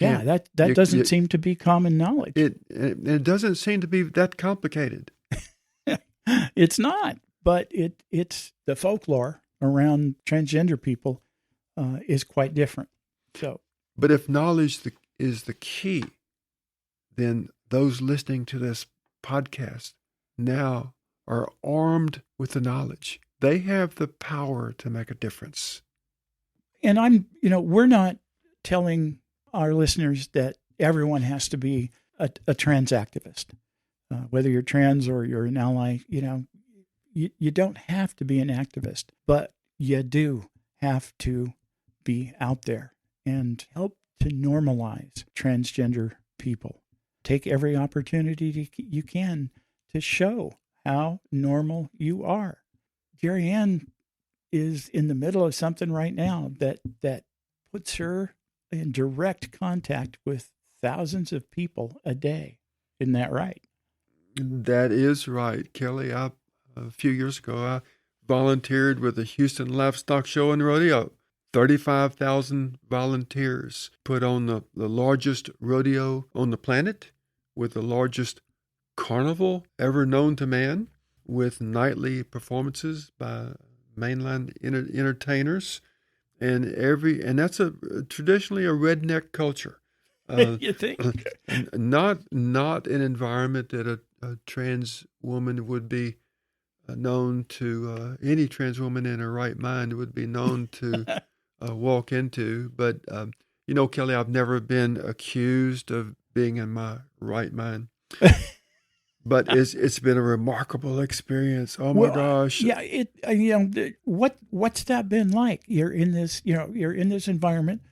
Yeah, that doesn't seem to be common knowledge. It doesn't seem to be that complicated. It's not, but it's the folklore around transgender people is quite different. So, but if knowledge is the key, then those listening to this podcast now are armed with the knowledge. They have the power to make a difference. And we're not telling our listeners that everyone has to be a trans activist, whether you're trans or you're an ally. You don't have to be an activist, but you do have to be out there and help to normalize transgender people. Take every opportunity you can to show how normal you are. Jeri Ann is in the middle of something right now that puts her in direct contact with thousands of people a day. Isn't that right? That is right, Kelly. A few years ago, I volunteered with the Houston Livestock Show and Rodeo. 35,000 volunteers put on the largest rodeo on the planet, with the largest carnival ever known to man, with nightly performances by mainline entertainers, and that's traditionally a redneck culture. You think? Not an environment that a trans woman would be known to, any trans woman in her right mind would be known to walk into. But, Kelly, I've never been accused of being in my right mind. But it's been a remarkable experience. Oh my gosh! Yeah, what's that been like? You're in this environment,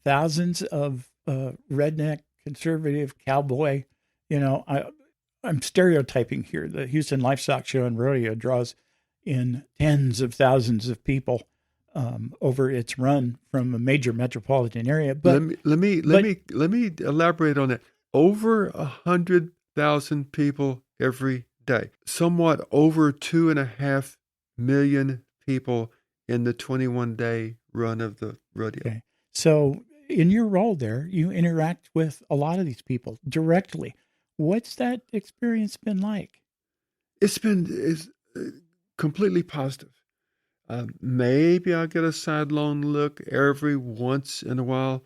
thousands of redneck conservative cowboy. I'm stereotyping here. The Houston Livestock Show and Rodeo draws in tens of thousands of people over its run from a major metropolitan area. But let me elaborate on that. Over 100,000 people every day. Somewhat over 2.5 million people in the 21-day run of the rodeo. Okay. So in your role there, you interact with a lot of these people directly. What's that experience been like? It's completely positive. Maybe I'll get a sidelong look every once in a while,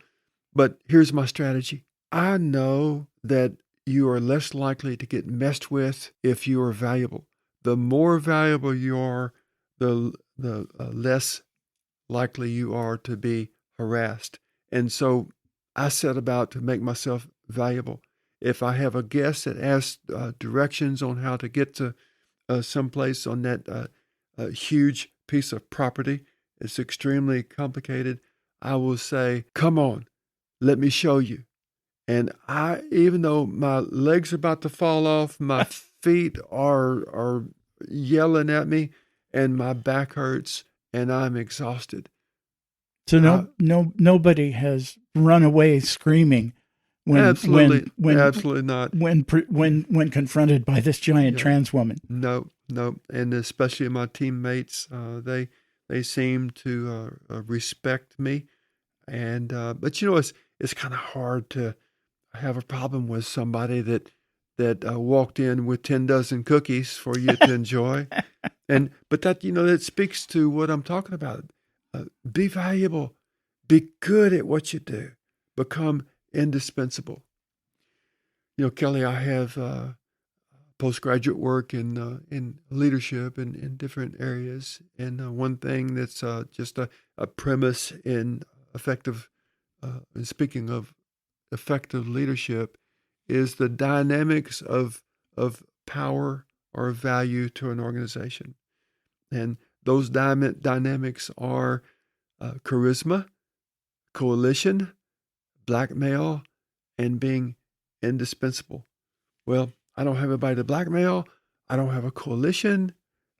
but here's my strategy. I know that you are less likely to get messed with if you are valuable. The more valuable you are, the less likely you are to be harassed. And so I set about to make myself valuable. If I have a guest that asks directions on how to get to someplace on that huge piece of property, it's extremely complicated, I will say, come on, let me show you. And even though my legs are about to fall off, my feet are yelling at me, and my back hurts, and I'm exhausted. So nobody has run away screaming absolutely not when confronted by this giant trans woman. No, and especially my teammates, they seem to respect me, and but it's kind of hard to have a problem with somebody that walked in with 10 dozen cookies for you to enjoy. But that speaks to what I'm talking about. Be valuable, be good at what you do, become indispensable. Kelly, I have postgraduate work in leadership in different areas, and one thing that's just a premise in effective, speaking of effective leadership, is the dynamics of power or value to an organization. And those dynamics are charisma, coalition, blackmail, and being indispensable. Well, I don't have anybody to blackmail. I don't have a coalition.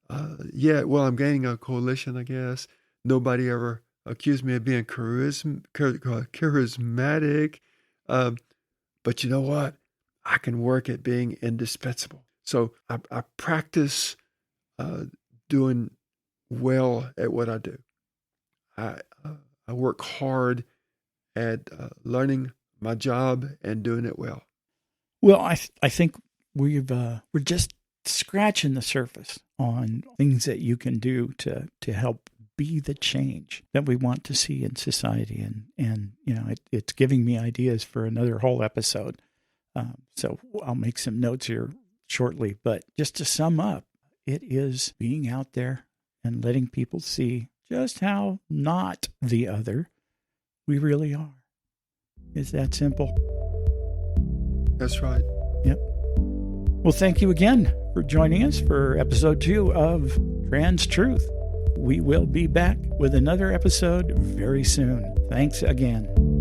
I'm gaining a coalition, I guess. Nobody ever accused me of being charismatic. But you know what? I can work at being indispensable. So I practice doing well at what I do. I work hard at learning my job and doing it well. Well, I think we're just scratching the surface on things that you can do to help be the change that we want to see in society. And it's giving me ideas for another whole episode. So I'll make some notes here shortly. But just to sum up, it is being out there and letting people see just how not the other we really are. It's that simple. That's right. Yep. Well, thank you again for joining us for episode 2 of Trans Truth. We will be back with another episode very soon. Thanks again.